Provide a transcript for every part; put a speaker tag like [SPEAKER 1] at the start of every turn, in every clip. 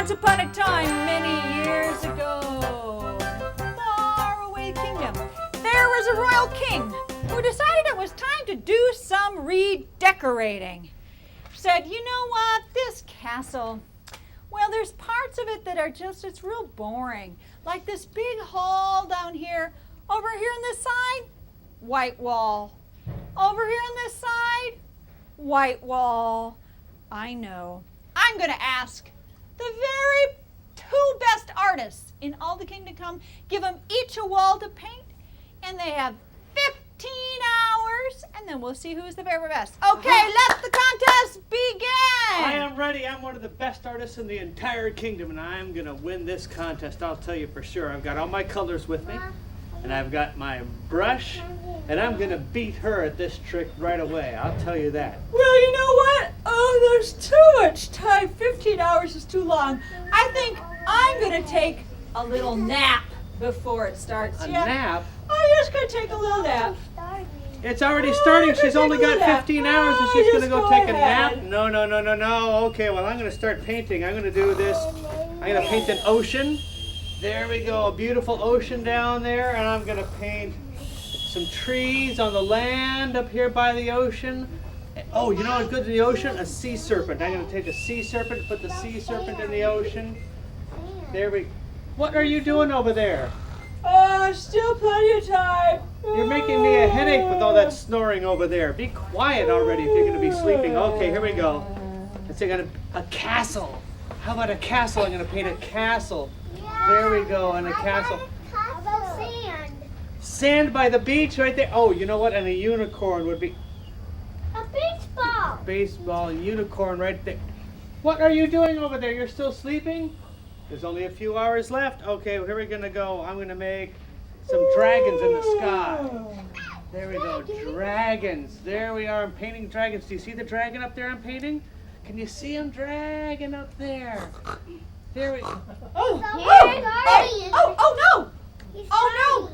[SPEAKER 1] Once upon a time, many years ago, in a faraway kingdom, there was a royal king who decided it was time to do some redecorating. Said, you know what, this castle, well, there's parts of it that are just, it's real boring. Like this big hall down here. Over here on this side, white wall. Over here on this side, white wall. I know. I'm going to ask the very two best artists in all the kingdom to come, give them each a wall to paint, and they have 15 hours, and then we'll see who's the very best. Okay, let the contest begin.
[SPEAKER 2] I am ready. I'm one of the best artists in the entire kingdom, and I'm going to win this contest. I'll tell you for sure. I've got all my colors with me, and I've got my brush, and I'm going to beat her at this trick right away. I'll tell you that.
[SPEAKER 1] Well, you know what? Oh, there's too much time. 15 hours is too long. I think I'm going to take a little nap before it starts.
[SPEAKER 2] A nap?
[SPEAKER 1] I'm just going to take a little nap.
[SPEAKER 2] It's already starting. She's only got 15 hours, and she's going to go take a nap?
[SPEAKER 1] ahead.
[SPEAKER 2] No. Okay, well, I'm going to start painting. I'm going to do this. I'm going to paint an ocean. There we go, a beautiful ocean down there, and I'm going to paint some trees on the land up here by the ocean. Oh, you know what's good in the ocean? A sea serpent. I'm going to take a sea serpent, put the sea serpent in the ocean. There we go. What are you doing over there?
[SPEAKER 1] Still plenty of time.
[SPEAKER 2] You're making me a headache with all that snoring over there. Be quiet already if you're going to be sleeping. Okay, here we go. Let's say a castle. How about a castle? I'm going to paint a castle. There we go, and a castle.
[SPEAKER 3] How about sand?
[SPEAKER 2] Sand by the beach right there. Oh, you know what? And a unicorn would be
[SPEAKER 3] A baseball.
[SPEAKER 2] baseball and unicorn right there. What are you doing over there? You're still sleeping? There's only a few hours left. Okay, well, here we're going to go. I'm going to make some dragons in the sky. There we go, dragons. There we are. I'm painting dragons. Do you see the dragon up there I'm painting? Can you see him? Dragon up there. There we go.
[SPEAKER 1] Oh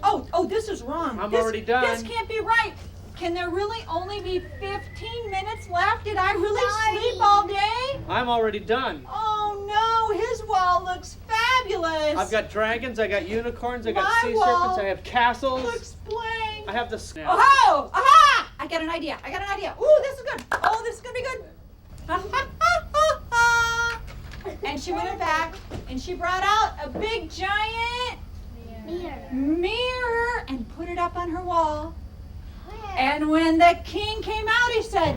[SPEAKER 1] no! Oh, this is wrong.
[SPEAKER 2] I'm already done.
[SPEAKER 1] This can't be right. Can there really only be 15 minutes left? Did I really sleep all day?
[SPEAKER 2] I'm already done.
[SPEAKER 1] Oh no, his wall looks fabulous.
[SPEAKER 2] I've got dragons, I got unicorns, I got
[SPEAKER 1] My
[SPEAKER 2] sea
[SPEAKER 1] wall
[SPEAKER 2] serpents, I have castles.
[SPEAKER 1] looks blank.
[SPEAKER 2] I have the snap.
[SPEAKER 1] Oh, aha! I got an idea. Ooh, this is good. Oh, this is gonna be good. And she went back and she brought out a big giant mirror and put it up on her wall. And when the king came out, he said,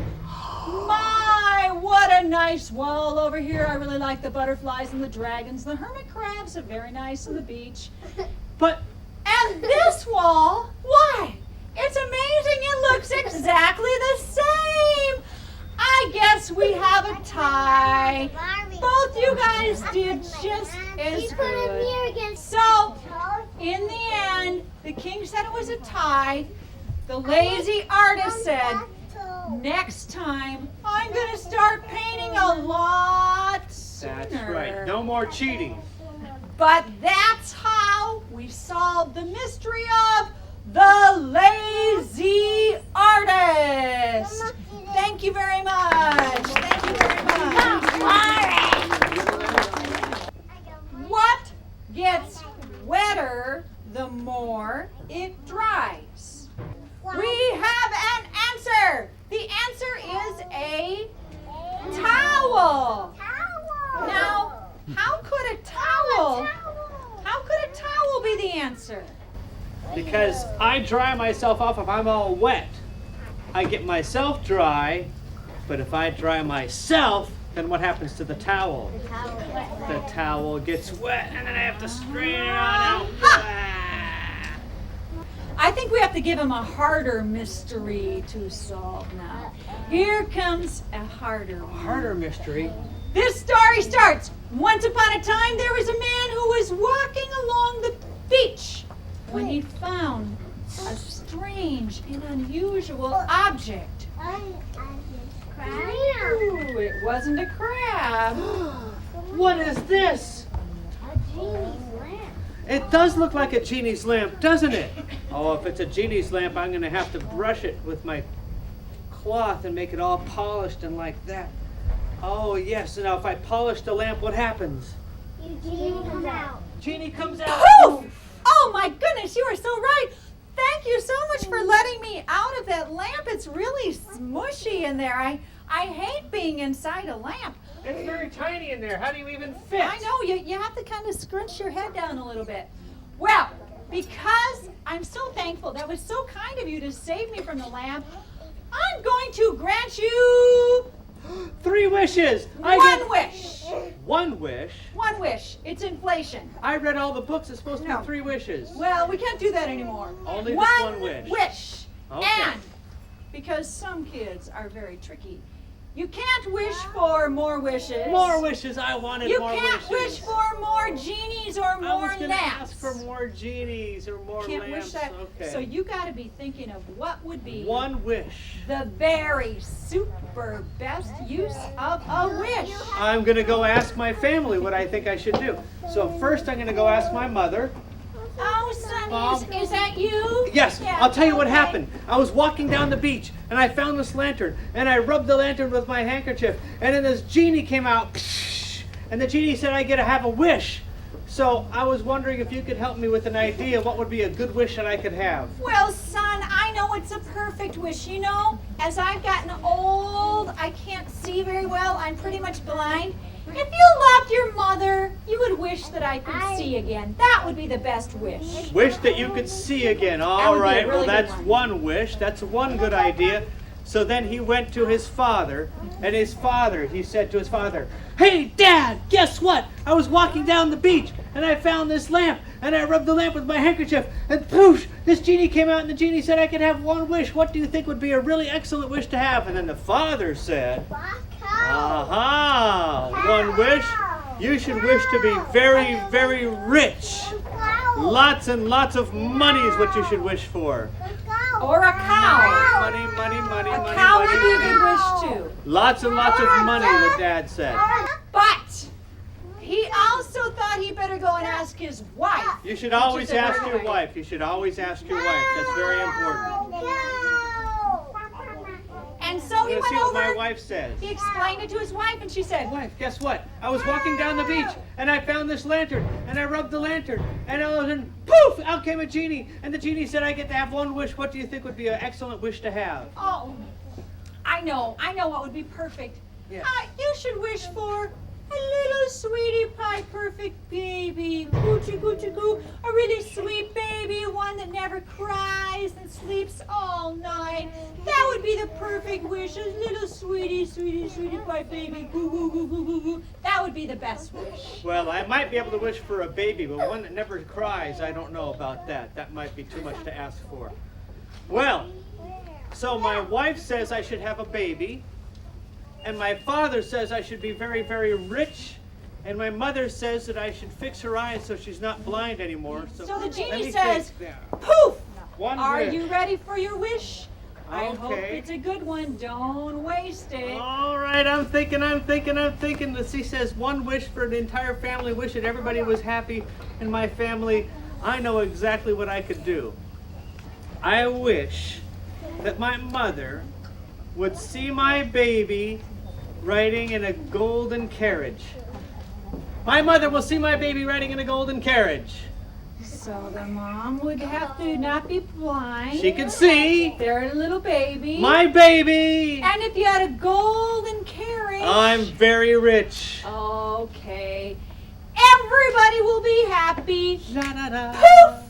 [SPEAKER 1] my, what a nice wall over here. I really like the butterflies and the dragons. The hermit crabs are very nice on the beach. And this wall, why? It's amazing. It looks exactly the same. I guess we have a tie. Both you guys did just as good. So, in the end, the king said it was a tie. The lazy artist said, next time, I'm going to start painting a lot sooner.
[SPEAKER 2] That's right. No more cheating.
[SPEAKER 1] But that's how we solved the mystery of the lazy artist. Thank you very much. Thank you very much. What gets wetter the more it dries? We have an answer. The answer is a towel. Now, how could a towel be the answer?
[SPEAKER 2] Because I dry myself off if I'm all wet. I get myself dry, but if I dry myself, then what happens to the towel? The towel gets wet and then I have to strain it on out.
[SPEAKER 1] I think we have to give him a harder mystery to solve now. Here comes a harder one.
[SPEAKER 2] Harder mystery.
[SPEAKER 1] This story starts. Once upon a time, there was a man who was walking along the beach when he found a strange and unusual object. Ooh, it wasn't a crab.
[SPEAKER 2] What is this? It does look like a genie's lamp, doesn't it? Oh, if it's a genie's lamp, I'm going to have to brush it with my cloth and make it all polished and like that. Oh, yes. So now if I polish the lamp, what happens?
[SPEAKER 3] Eugene comes out.
[SPEAKER 2] Genie comes out.
[SPEAKER 1] Poof! Oh my goodness, you are so right. Thank you so much for letting me out of that lamp. It's really smushy in there. I hate being inside a lamp.
[SPEAKER 2] It's very tiny in there. How do you even fit?
[SPEAKER 1] I know, you have to kind of scrunch your head down a little bit. Well, because I'm so thankful, that was so kind of you to save me from the lamp, I'm going to grant you
[SPEAKER 2] 3 wishes.
[SPEAKER 1] one wish.
[SPEAKER 2] 1 wish?
[SPEAKER 1] One wish. It's inflation.
[SPEAKER 2] I read all the books. It's supposed to
[SPEAKER 1] No.
[SPEAKER 2] be 3 wishes.
[SPEAKER 1] Well, we can't do that anymore.
[SPEAKER 2] Only this one wish.
[SPEAKER 1] wish.
[SPEAKER 2] Okay.
[SPEAKER 1] And because some kids are very tricky, you can't wish for more wishes.
[SPEAKER 2] More wishes. I wanted
[SPEAKER 1] You
[SPEAKER 2] more
[SPEAKER 1] can't
[SPEAKER 2] wishes.
[SPEAKER 1] wish for more genies or
[SPEAKER 2] I was
[SPEAKER 1] more
[SPEAKER 2] going to
[SPEAKER 1] lamps.
[SPEAKER 2] ask for more genies or more
[SPEAKER 1] Can't
[SPEAKER 2] lamps.
[SPEAKER 1] wish that.
[SPEAKER 2] Okay.
[SPEAKER 1] So you got to be thinking of what would be
[SPEAKER 2] 1 wish.
[SPEAKER 1] the very super best use of a wish.
[SPEAKER 2] I'm going to go ask my family what I think I should do. So first I'm going to go ask my mother.
[SPEAKER 1] Oh, Sonny,
[SPEAKER 2] Mom?
[SPEAKER 1] is that you?
[SPEAKER 2] Yes,
[SPEAKER 1] Yeah,
[SPEAKER 2] I'll tell you what
[SPEAKER 1] okay.
[SPEAKER 2] happened. I was walking down the beach and I found this lantern and I rubbed the lantern with my handkerchief and then this genie came out and the genie said I get to have a wish. So I was wondering if you could help me with an idea. What would be a good wish that I could have?
[SPEAKER 1] Well, son, I know it's a perfect wish. You know, as I've gotten old, I can't see very well. I'm pretty much blind. If you loved your mother, you would wish that I could see again. That would be the best wish.
[SPEAKER 2] Wish that you could see again.
[SPEAKER 1] That
[SPEAKER 2] All
[SPEAKER 1] would be a
[SPEAKER 2] right,
[SPEAKER 1] really
[SPEAKER 2] well
[SPEAKER 1] good
[SPEAKER 2] that's
[SPEAKER 1] one.
[SPEAKER 2] one wish. That's one good idea. So then he went to his father, and he said to his father, "Hey, Dad, guess what? I was walking down the beach, and I found this lamp, and I rubbed the lamp with my handkerchief, and poof, this genie came out, and the genie said I could have 1 wish. What do you think would be a really excellent wish to have?" And then the father said, "Aha, 1 wish? You should wish to be very, very rich. Lots and lots of money is what you should wish for.
[SPEAKER 1] Or a cow.
[SPEAKER 2] Money, money, money,
[SPEAKER 1] A
[SPEAKER 2] money,
[SPEAKER 1] cow
[SPEAKER 2] money.
[SPEAKER 1] would be a good wish too.
[SPEAKER 2] Lots and lots of money, the dad said.
[SPEAKER 1] But he also thought he better go and ask his wife.
[SPEAKER 2] You should always
[SPEAKER 1] Which is a
[SPEAKER 2] ask
[SPEAKER 1] very
[SPEAKER 2] your
[SPEAKER 1] good
[SPEAKER 2] wife. You should always ask your wife. That's very important.
[SPEAKER 1] And so he
[SPEAKER 2] Let's see
[SPEAKER 1] went
[SPEAKER 2] what my
[SPEAKER 1] over,
[SPEAKER 2] wife says.
[SPEAKER 1] he explained it to his wife, and she said,
[SPEAKER 2] Wife, guess what? I was walking down the beach and I found this lantern and I rubbed the lantern and all of a sudden, poof, out came a genie and the genie said I get to have 1 wish. What do you think would be an excellent wish to have?
[SPEAKER 1] oh, I know what would be perfect.
[SPEAKER 2] Yeah.
[SPEAKER 1] You should wish for a little sweetie pie perfect baby. Coochie coochie coo. A really sweet baby, one that never cries and sleeps all night. That would be the perfect wish. A little sweetie pie baby. Goo goo goo goo goo goo. That would be the best wish.
[SPEAKER 2] Well, I might be able to wish for a baby, but one that never cries, I don't know about that. That might be too much to ask for. Well, so my wife says I should have a baby, and my father says I should be very, very rich, and my mother says that I should fix her eyes so she's not blind anymore.
[SPEAKER 1] So the
[SPEAKER 2] let
[SPEAKER 1] genie
[SPEAKER 2] me
[SPEAKER 1] says,
[SPEAKER 2] think there.
[SPEAKER 1] poof!
[SPEAKER 2] 1
[SPEAKER 1] Are
[SPEAKER 2] wish.
[SPEAKER 1] you ready for your wish? I hope
[SPEAKER 2] Okay.
[SPEAKER 1] it's a good one. Don't waste it.
[SPEAKER 2] All right, I'm thinking. He says 1 wish for the entire family. Wish that everybody was happy in my family. I know exactly what I could do. I wish that my mother would see my baby riding in a golden carriage. My mother will see my baby riding in a golden carriage.
[SPEAKER 1] So the mom would have to not be blind.
[SPEAKER 2] She can see
[SPEAKER 1] They're a little baby.
[SPEAKER 2] my baby.
[SPEAKER 1] And if you had a golden carriage.
[SPEAKER 2] I'm very rich.
[SPEAKER 1] Okay. Everybody will be happy.
[SPEAKER 2] Da-da-da.
[SPEAKER 1] Poof!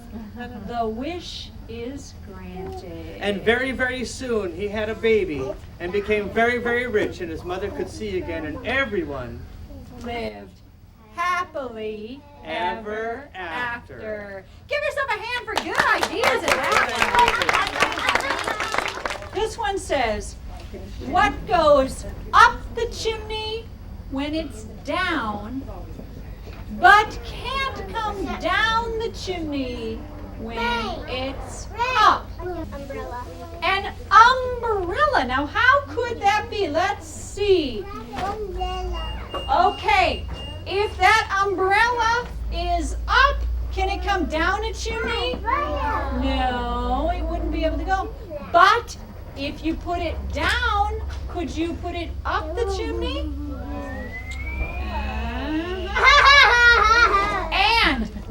[SPEAKER 1] The wish is granted.
[SPEAKER 2] And very, very soon he had a baby and became very, very rich, and his mother could see again, and everyone
[SPEAKER 1] lived happily
[SPEAKER 2] Ever
[SPEAKER 1] ever
[SPEAKER 2] after.
[SPEAKER 1] after. Give yourself a hand for good ideas in that one. This one says, what goes up the chimney when it's down, but can't come down the chimney when it's up?
[SPEAKER 3] Umbrella.
[SPEAKER 1] An umbrella. Now, how could that be? Let's see.
[SPEAKER 3] Umbrella.
[SPEAKER 1] Okay, if that umbrella is up, can it come down a chimney? No, it wouldn't be able to go. But if you put it down, could you put it up the chimney?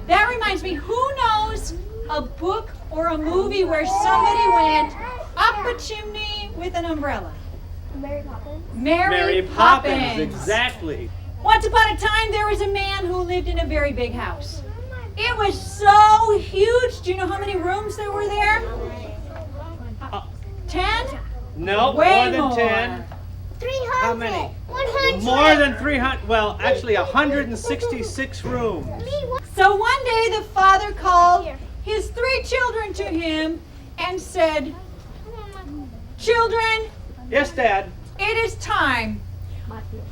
[SPEAKER 1] That reminds me, who knows a book or a movie where somebody went up a chimney with an umbrella?
[SPEAKER 3] Mary Poppins.
[SPEAKER 1] Mary Poppins.
[SPEAKER 2] Exactly.
[SPEAKER 1] Once upon a time, there was a man who lived in a very big house. It was so huge. Do you know how many rooms there were there? 10?
[SPEAKER 2] No,
[SPEAKER 1] Way
[SPEAKER 2] more than
[SPEAKER 1] more.
[SPEAKER 2] 10.
[SPEAKER 3] 300.
[SPEAKER 2] How many?
[SPEAKER 3] 100.
[SPEAKER 2] More than 300. Well, actually 166 rooms.
[SPEAKER 1] So one day the father called his 3 children to him and said, "Children,
[SPEAKER 2] Yes, Dad.
[SPEAKER 1] it is time.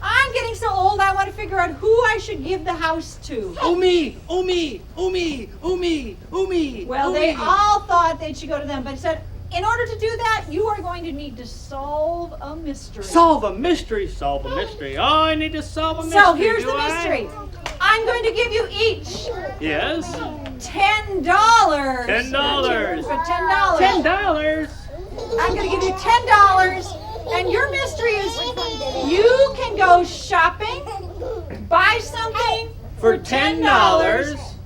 [SPEAKER 1] I'm getting so old, I want to figure out who I should give the house to."
[SPEAKER 2] Oh me, oh me, oh me, oh me, oh me.
[SPEAKER 1] Well,
[SPEAKER 2] oh
[SPEAKER 1] they
[SPEAKER 2] me.
[SPEAKER 1] all thought they should go to them, but he said, in order to do that, you are going to need to solve a mystery.
[SPEAKER 2] Solve a mystery, solve a mystery. Oh, I need to solve a mystery.
[SPEAKER 1] So here's
[SPEAKER 2] do
[SPEAKER 1] the
[SPEAKER 2] I?
[SPEAKER 1] mystery. I'm going to give you each
[SPEAKER 2] Yes.
[SPEAKER 1] $10.
[SPEAKER 2] $10.
[SPEAKER 1] For $10.
[SPEAKER 2] $10.
[SPEAKER 1] I'm going to give you $10. And your mystery is you can go shopping, buy something
[SPEAKER 2] For $10.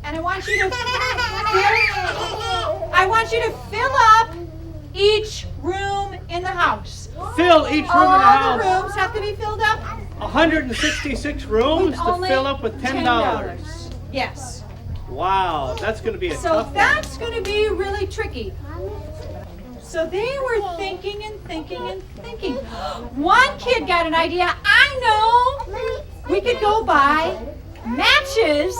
[SPEAKER 1] and I want you to fill up each room in the house.
[SPEAKER 2] Fill each room in the
[SPEAKER 1] All the
[SPEAKER 2] house.
[SPEAKER 1] rooms have to be filled up
[SPEAKER 2] 166 rooms
[SPEAKER 1] with
[SPEAKER 2] to
[SPEAKER 1] only
[SPEAKER 2] fill up with $10.
[SPEAKER 1] Yes.
[SPEAKER 2] Wow, that's going to be a
[SPEAKER 1] So
[SPEAKER 2] tough one.
[SPEAKER 1] that's going to be really tricky. So they were thinking and thinking and thinking. One kid got an idea. I know we could go buy matches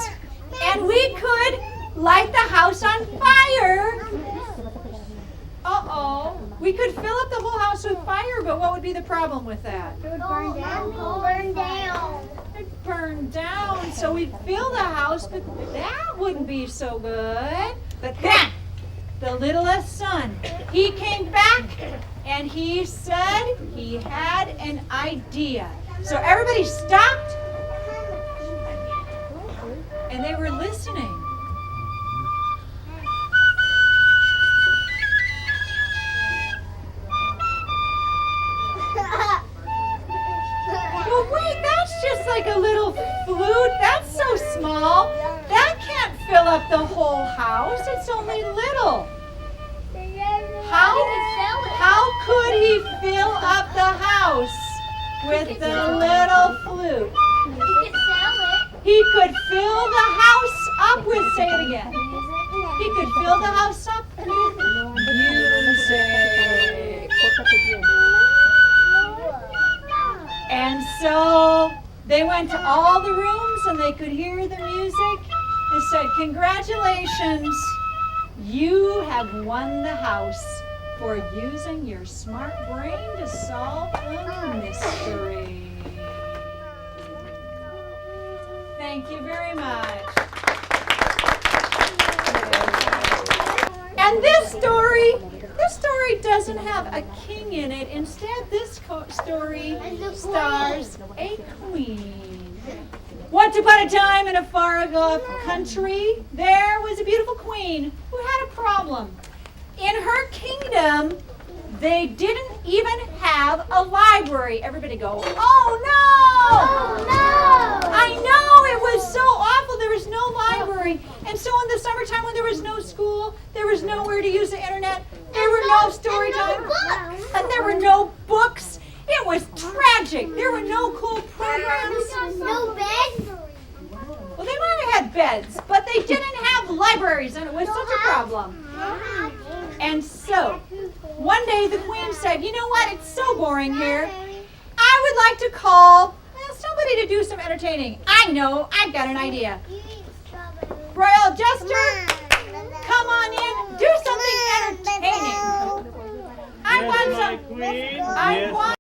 [SPEAKER 1] and we could light the house on fire. Uh-oh. We could fill up the whole house with fire, but what would be the problem with that?
[SPEAKER 3] It would burn down. Burn down.
[SPEAKER 1] It'd burn down. So we'd fill the house, but that wouldn't be so good. But then, the littlest son, he came back and he said he had an idea. So everybody stopped and they were listening. Well, wait, that's just like a little flute. That's so small. That can't fill up the whole house. It's only little. How could he fill up the house with the little flute? He could fill the house up with, say it again. He could fill the house up with music. And so they went to all the rooms and they could hear the music. They said, "Congratulations, you have won the house for using your smart brain to solve a mystery." Thank you very much. And this story doesn't have a king in it. Instead, this story stars a queen. Once upon a time in a far-off country, there was a beautiful queen who had a problem. In her kingdom, they didn't even have a library. Everybody go, "Oh no!
[SPEAKER 3] Oh no!
[SPEAKER 1] I know, it was so awful. There was no library." And so in the summertime when there was no school, there was nowhere to use the internet, there were no story time, and there were no books. It was tragic. There were no cool programs.
[SPEAKER 3] No bed.
[SPEAKER 1] Well, they might have had beds, but they didn't have libraries, and it was such a problem. And so, one day the queen said, "You know what? It's so boring here. I would like to call somebody to do some entertaining. I know, I've got an idea. Royal Jester, come on in, do something entertaining. I
[SPEAKER 2] Yes,
[SPEAKER 1] want
[SPEAKER 2] my
[SPEAKER 1] some.
[SPEAKER 2] queen.
[SPEAKER 1] I
[SPEAKER 2] Yes,
[SPEAKER 1] want